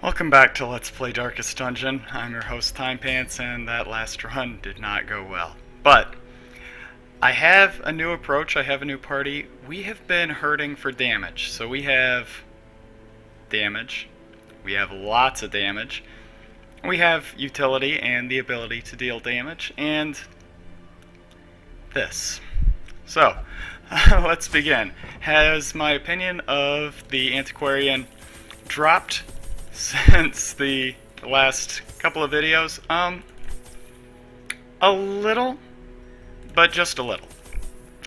Welcome back to Let's Play Darkest Dungeon. I'm your host, Timepants, and that last run did not go well. But I have a new approach, I have a new party. We have been hurting for damage. So we have damage, we have lots of damage, we have utility and the ability to deal damage, and this. So, let's begin. Has my opinion of the Antiquarian dropped since the last couple of videos? A little, but just a little.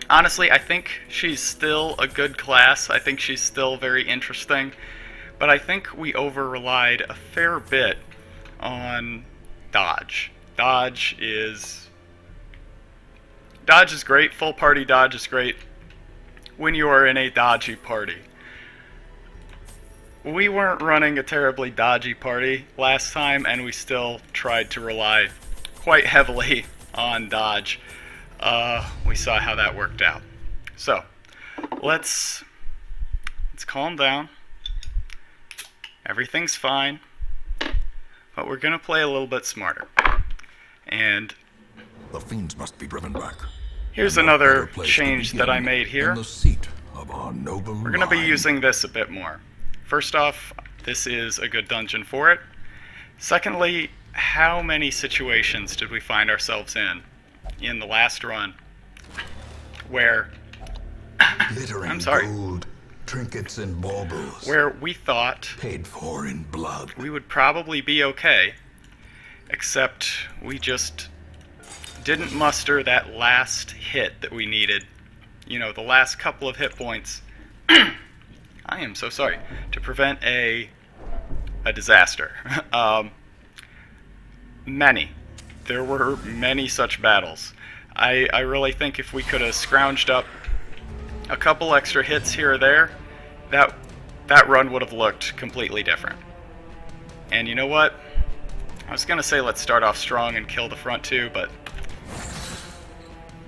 Honestly, I think she's still a good class. I think she's still very interesting, but I think we over-relied a fair bit on dodge. Dodge is great. Full party dodge is great when you are in a dodgy party. We weren't running a terribly dodgy party last time, and we still tried to rely quite heavily on dodge. We saw how that worked out. So, let's calm down. Everything's fine, but we're gonna play a little bit smarter. And the fiends must be driven back. Here's another change that I made here. We're gonna be using this a bit more. First off, this is a good dungeon for it. Secondly, how many situations did we find ourselves in the last run where glittering gold, trinkets and baubles, where we thought paid for in blood we would probably be okay, except we just didn't muster that last hit that we needed. You know, the last couple of hit points. I am so sorry. To prevent a disaster. There were many such battles. I really think if we could have scrounged up a couple extra hits here or there, that run would have looked completely different. And you know what? I was gonna say let's start off strong and kill the front two, but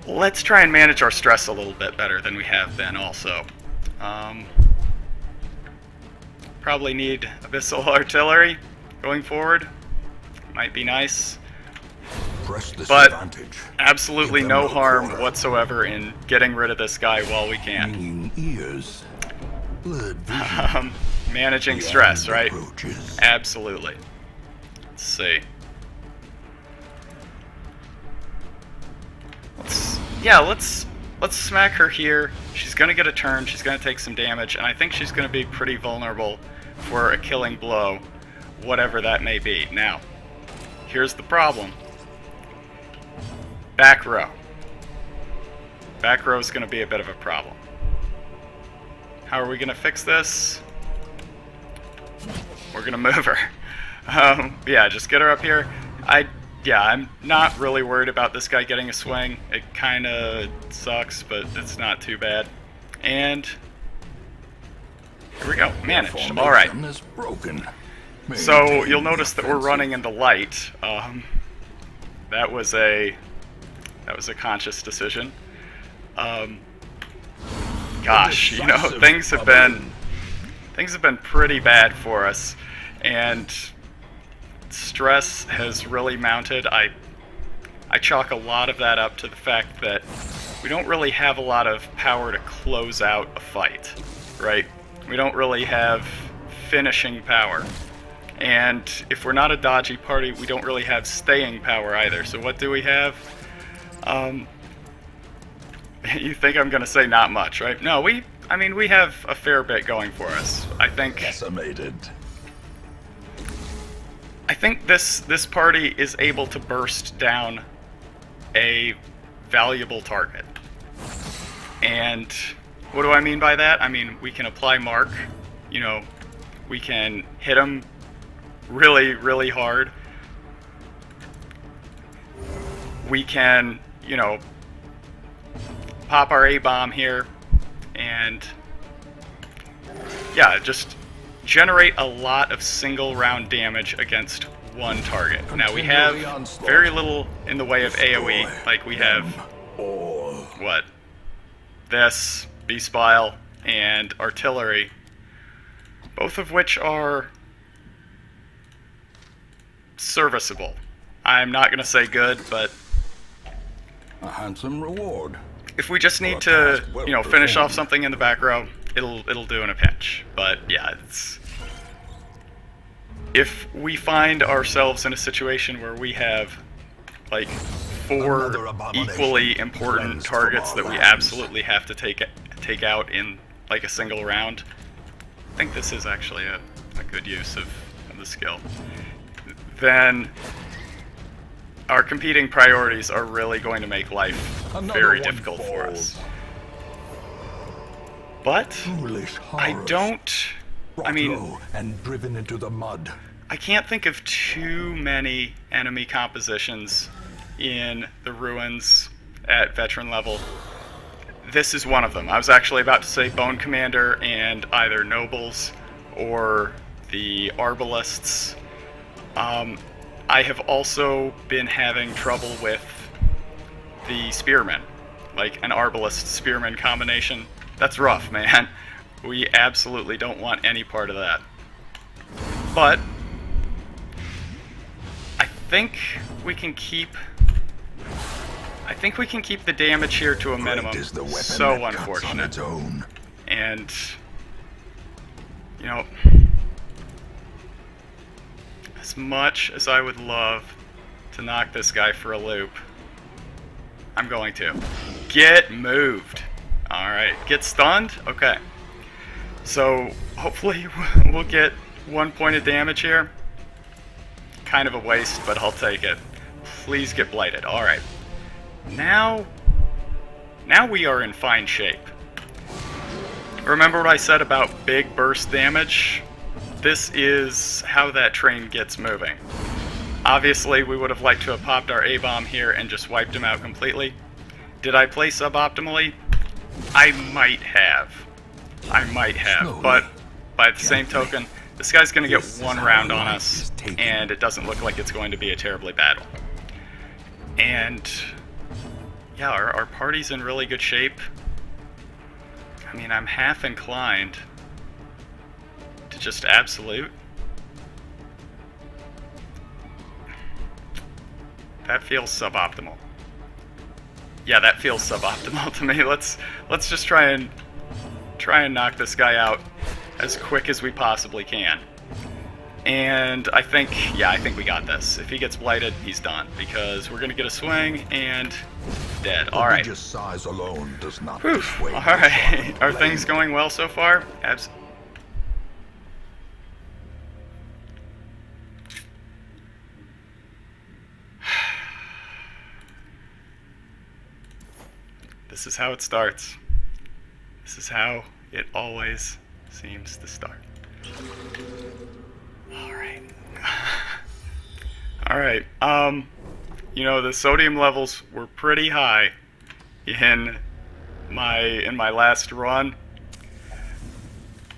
let's try and manage our stress a little bit better than we have been also. Probably need abyssal artillery going forward. Might be nice. But absolutely no harm whatsoever in getting rid of this guy while we can. Managing stress, right? Absolutely. Let's see. Let's smack her here. She's gonna get a turn, she's gonna take some damage, and I think she's gonna be pretty vulnerable for a killing blow, whatever that may be. Now, here's the problem. Back row. Back row is gonna be a bit of a problem. How are we gonna fix this? We're gonna move her. Yeah, just get her up here. I'm not really worried about this guy getting a swing. It kind of sucks, but it's not too bad. And here we go. Managed. All right. So you'll notice that we're running in the light. That was a conscious decision. Gosh, you know, things have been pretty bad for us, and stress has really mounted. I chalk a lot of that up to the fact that we don't really have a lot of power to close out a fight, right? We don't really have finishing power. And if we're not a dodgy party, we don't really have staying power either. So what do we have? You think I'm gonna say not much, right? No, we have a fair bit going for us. I think this party is able to burst down a valuable target. And what do I mean by that? I mean, we can apply mark, you know, we can hit them really, really hard. We can, you know, pop our A-bomb here and, yeah, just generate a lot of single round damage against one target. Now we have very little in the way of AoE, like we have, what? This, B-Spile, and Artillery, both of which are serviceable. I'm not gonna say good, but A handsome reward. if we just need to, you know, finish off something in the back row, it'll do in a pinch. But yeah, it's if we find ourselves in a situation where we have like 4 equally important targets that we absolutely have to take out in like a single round, I think this is actually a good use of the skill. Then our competing priorities are really going to make life very difficult for us. But I mean, and driven into the mud. I can't think of too many enemy compositions in the ruins at veteran level. This is one of them. I was actually about to say Bone Commander and either Nobles or the Arbalists. I have also been having trouble with the Spearmen, like an Arbalist Spearman combination. That's rough, man. We absolutely don't want any part of that. But I think we can keep the damage here to a minimum. So unfortunate. And you know, as much as I would love to knock this guy for a loop, I'm going to. Get moved. Alright, get stunned? Okay. So, hopefully we'll get 1 point of damage here. Kind of a waste, but I'll take it. Please get blighted. Alright. Now we are in fine shape. Remember what I said about big burst damage? This is how that train gets moving. Obviously, we would have liked to have popped our A-bomb here and just wiped him out completely. Did I play suboptimally? I might have, but by the same token, this guy's going to get 1 round on us, and it doesn't look like it's going to be a terribly bad one. And yeah, our party's in really good shape. I mean, I'm half inclined to just absolute. That feels suboptimal. Yeah, that feels suboptimal to me. Let's just try and knock this guy out as quick as we possibly can. And I think we got this. If he gets blighted, he's done, because we're gonna get a swing and dead. All right. Just size alone does not. All right. Are things going well so far? This is how it starts. This is how it always seems to start. Alright. Alright, you know, the sodium levels were pretty high in my last run.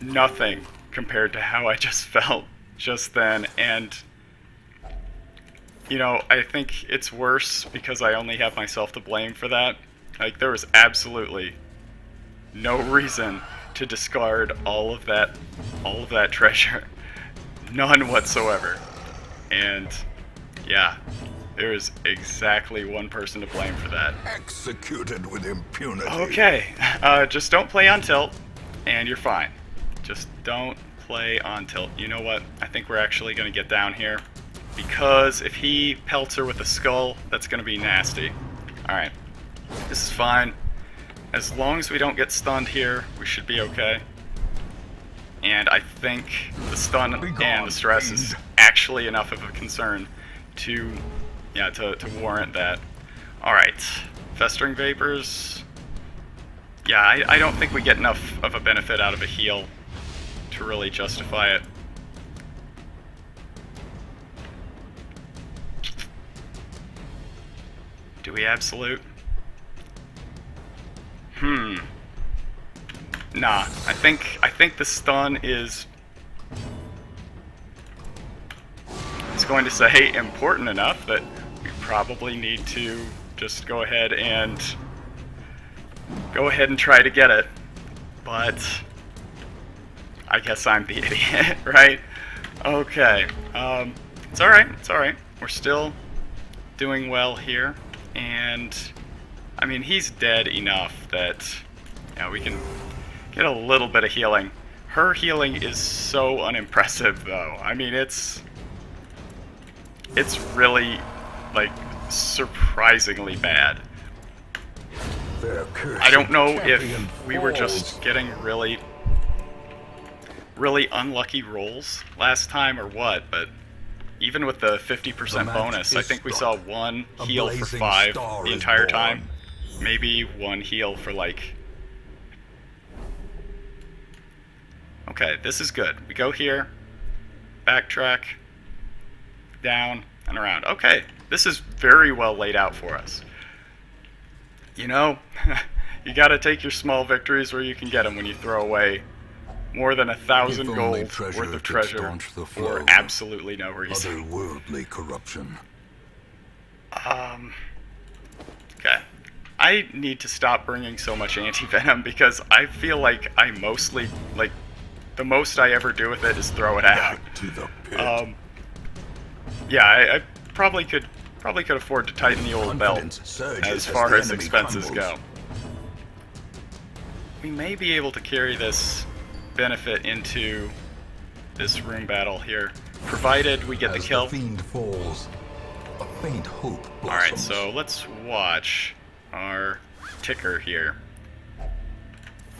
Nothing compared to how I just felt just then, and you know, I think it's worse because I only have myself to blame for that. Like, there was absolutely no reason to discard all of that treasure. None whatsoever. And yeah, there is exactly one person to blame for that. Executed with impunity. Okay, just don't play on tilt, and you're fine. Just don't play on tilt. You know what? I think we're actually going to get down here, because if he pelts her with a skull, that's going to be nasty. Alright. This is fine. As long as we don't get stunned here, we should be okay. And I think the stun and the stress is actually enough of a concern to warrant that. Alright. Festering Vapors. Yeah, I don't think we get enough of a benefit out of a heal to really justify it. Do we absolute? Nah, I think the stun is going to say important enough that we probably need to just go ahead and try to get it. But I guess I'm the idiot, right? Okay. It's alright, it's alright. We're still doing well here, and I mean, he's dead enough that, you know, we can get a little bit of healing. Her healing is so unimpressive, though. I mean, it's really, like, surprisingly bad. I don't know if we were just getting really unlucky rolls last time or what, but even with the 50% bonus, I think we saw one heal for 5 the entire time. Maybe one heal for like... Okay, this is good. We go here, backtrack, down, and around. Okay, this is very well laid out for us. You know, you gotta take your small victories where you can get them when you throw away more than 1,000 gold worth of treasure for absolutely no reason. Otherworldly corruption. Okay. I need to stop bringing so much anti-venom because I feel like I mostly, like, the most I ever do with it is throw it out. Back to the pit. Yeah, I probably could afford to tighten the old belt as far as expenses go. We may be able to carry this benefit into this room battle here, provided we get the kill. The fiend falls, a faint hope blossoms. Alright, so let's watch our ticker here.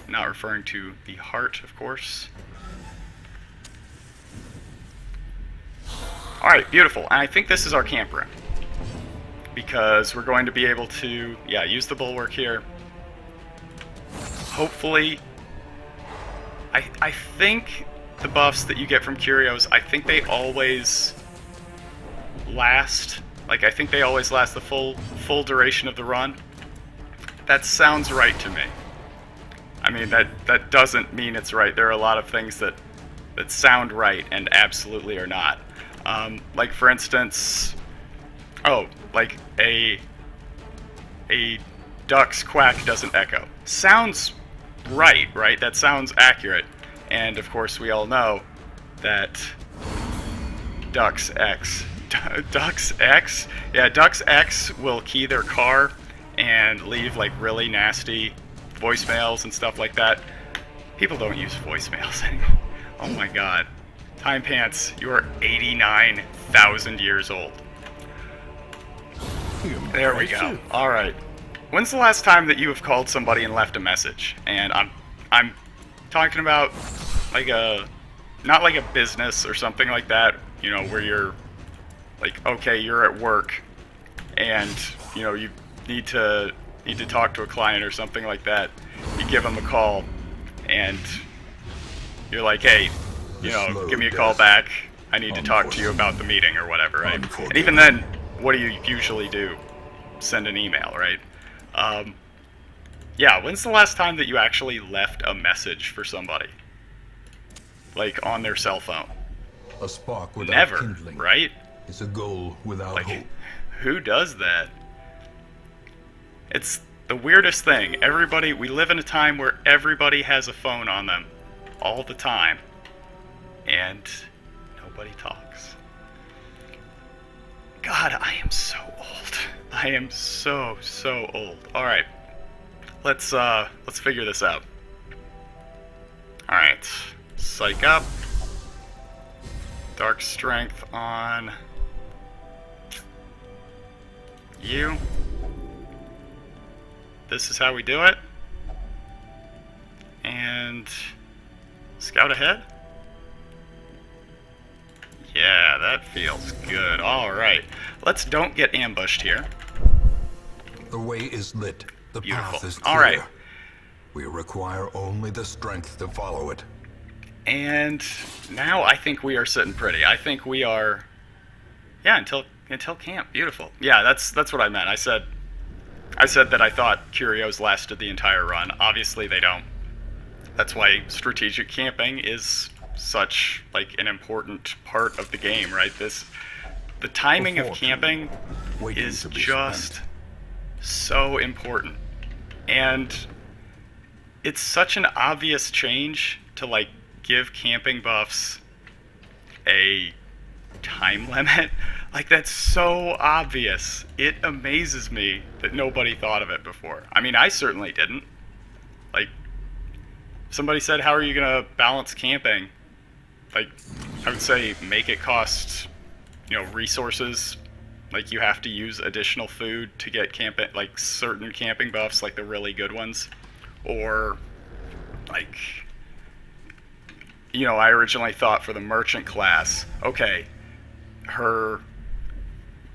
Not referring to the heart, of course. Alright, beautiful. And I think this is our camp room, because we're going to be able to, yeah, use the bulwark here. Hopefully, I think the buffs that you get from curios, I think they always last. Like, I think they always last the full duration of the run. That sounds right to me. I mean, that doesn't mean it's right. There are a lot of things that sound right and absolutely are not. Like, for instance, like a duck's quack doesn't echo. Sounds right? That sounds accurate. And of course, we all know that Ducks X will key their car and leave like really nasty voicemails and stuff like that. People don't use voicemails anymore. Oh my god. Timepants, you are 89,000 years old. There we go. Alright. When's the last time that you have called somebody and left a message? And I'm talking about like not like a business or something like that, you know, where you're like, okay, you're at work and, you know, you need to talk to a client or something like that. You give them a call and you're like, hey, you know, give me a call back. I need to talk to you about the meeting or whatever, right? And even then, what do you usually do? Send an email, right? Yeah, when's the last time that you actually left a message for somebody? Like, on their cell phone? A spark without Never, kindling right? is a goal without hope. Who does that? It's the weirdest thing. We live in a time where everybody has a phone on them all the time, and nobody talks. God, I am so old. I am so old. Alright. Let's figure this out. Alright. Psych up. Dark strength on you. This is how we do it. And scout ahead. Yeah, that feels good. Alright. Let's don't get ambushed here. The way is lit. The Beautiful. path is clear. Alright. We require only the strength to follow it. And now I think we are sitting pretty. I think we are... Yeah, until camp. Beautiful. Yeah, that's what I meant. I said that I thought curios lasted the entire run. Obviously they don't. That's why strategic camping is such like an important part of the game, right? The timing of camping is just so important. And it's such an obvious change to like give camping buffs a time limit. Like, that's so obvious. It amazes me that nobody thought of it before. I mean, I certainly didn't. Like, somebody said, how are you going to balance camping? Like, I would say make it cost, resources. Like, you have to use additional food to get camping, like certain camping buffs, like the really good ones. Or, like, I originally thought for the merchant class, okay,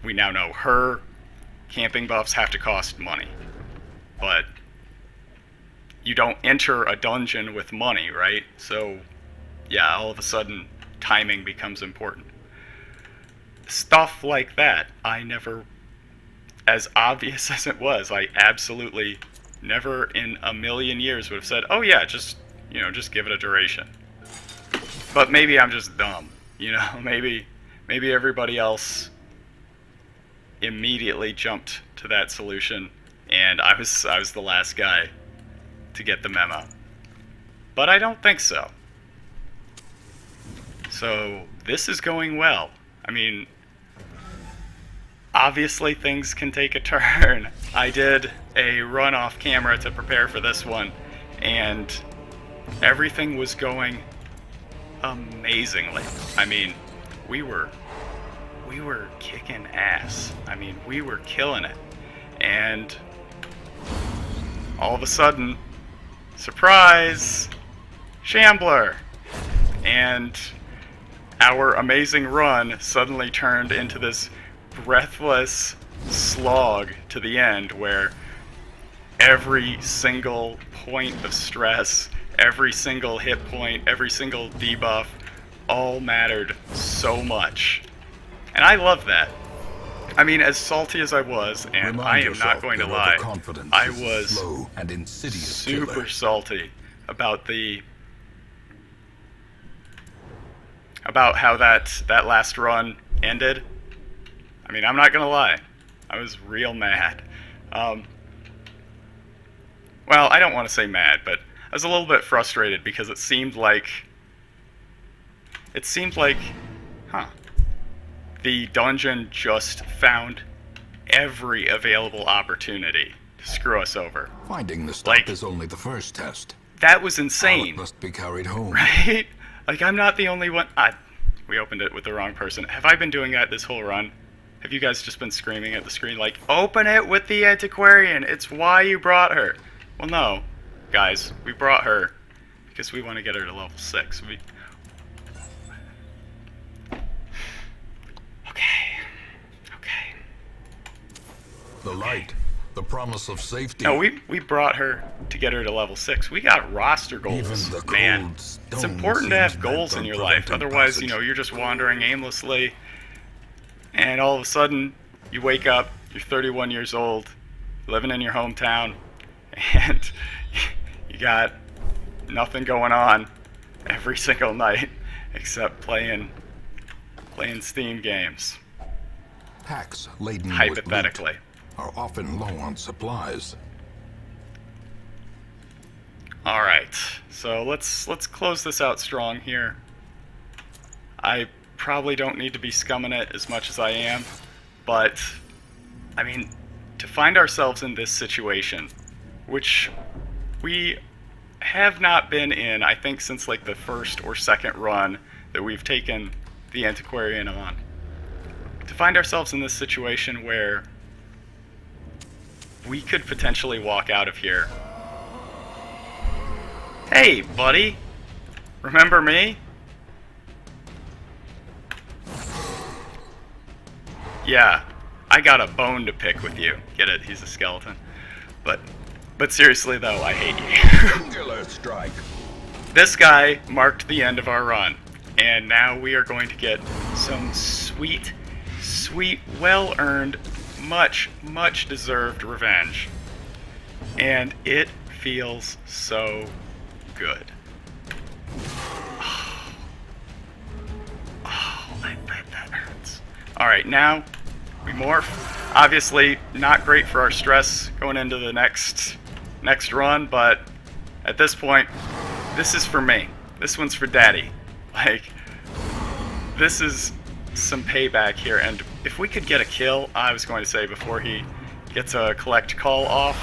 we now know her camping buffs have to cost money. But you don't enter a dungeon with money, right? So, yeah, all of a sudden, timing becomes important. Stuff like that, I never, as obvious as it was, I absolutely never in a million years would have said, oh yeah, just give it a duration. But maybe I'm just dumb, maybe everybody else immediately jumped to that solution, and I was the last guy to get the memo. But I don't think so. So this is going well. I mean, obviously things can take a turn. I did a run off camera to prepare for this one, and everything was going amazingly. I mean, we were kicking ass. I mean, we were killing it. And all of a sudden, surprise, Shambler. And our amazing run suddenly turned into this breathless slog to the end where every single point of stress, every single hit point, every single debuff, all mattered so much. And I love that. I mean, as salty as I was, and I am not going to lie, I was super salty about how that last run ended. I mean, I'm not gonna lie, I was real mad. Well, I don't want to say mad, but I was a little bit frustrated because it seemed like, the dungeon just found every available opportunity to screw us over. Finding the stop is only the first test. That was insane. It must be carried home. Right? Like, I'm not the only one. We opened it with the wrong person. Have I been doing that this whole run? Have you guys just been screaming at the screen like, open it with the Antiquarian, it's why you brought her? Well, no, guys, we brought her because we want to get her to level 6. Okay. The light, the promise of safety. No, we brought her to get her to level 6. We got roster goals, man. It's important to have goals in your life. Otherwise, you're just wandering aimlessly, and all of a sudden, you wake up, you're 31 years old, living in your hometown, and you got nothing going on every single night except playing Steam games. Packs laden hypothetically with loot are often low on supplies. All right, so let's close this out strong here. I probably don't need to be scumming it as much as I am, but I mean, to find ourselves in this situation, which we have not been in, I think, since like the first or second run that we've taken the Antiquarian on. To find ourselves in this situation where we could potentially walk out of here. Hey, buddy! Remember me? Yeah, I got a bone to pick with you. Get it? He's a skeleton. But seriously though, I hate you. Singular strike. This guy marked the end of our run, and now we are going to get some sweet, well-earned, much deserved revenge. And it feels so good. I bet that hurts. Alright, now we morph. Obviously not great for our stress going into the next run, but at this point, this is for me. This one's for Daddy. Like, this is some payback here, and if we could get a kill, I was going to say before he gets a collect call off,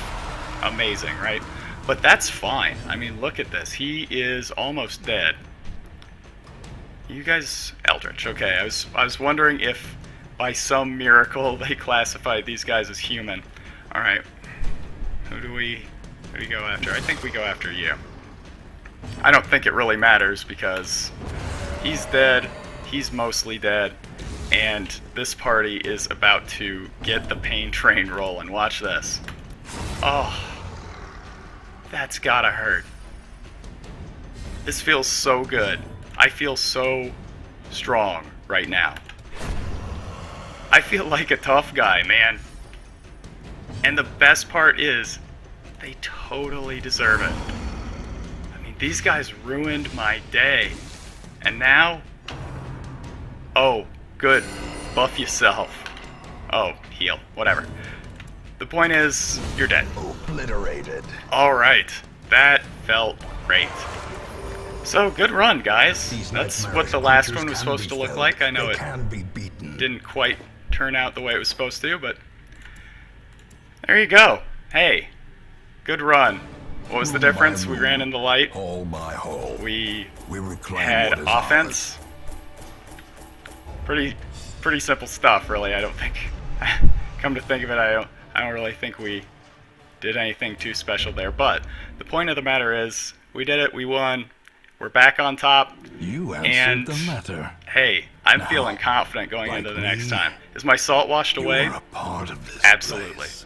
amazing, right? But that's fine. I mean, look at this. He is almost dead. You guys, Eldritch. Okay, I was wondering if by some miracle they classified these guys as human. All right, who do we go after? I think we go after you. I don't think it really matters because he's dead. He's mostly dead, and this party is about to get the pain train rolling. Watch this. Oh, that's gotta hurt. This feels so good. I feel so strong right now. I feel like a tough guy, man. And the best part is, they totally deserve it. I mean, these guys ruined my day. And now... Oh, good. Buff yourself. Oh, heal. Whatever. The point is, you're dead. Obliterated. Alright. That felt great. So, good run, guys. That's what the last one was supposed to look like. I know it didn't quite turn out the way it was supposed to, but... There you go. Hey. Good run. What was the difference? We ran in the light. We had offense. Pretty simple stuff, really. I don't think. Come to think of it, I don't really think we did anything too special there. But the point of the matter is, we did it. We won. We're back on top. You answered the matter. Hey, I'm feeling confident going into the next time. Is my salt washed away? You're a part of this Absolutely. place.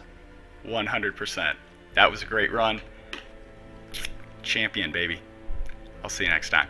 100%. That was a great run. Champion, baby. I'll see you next time.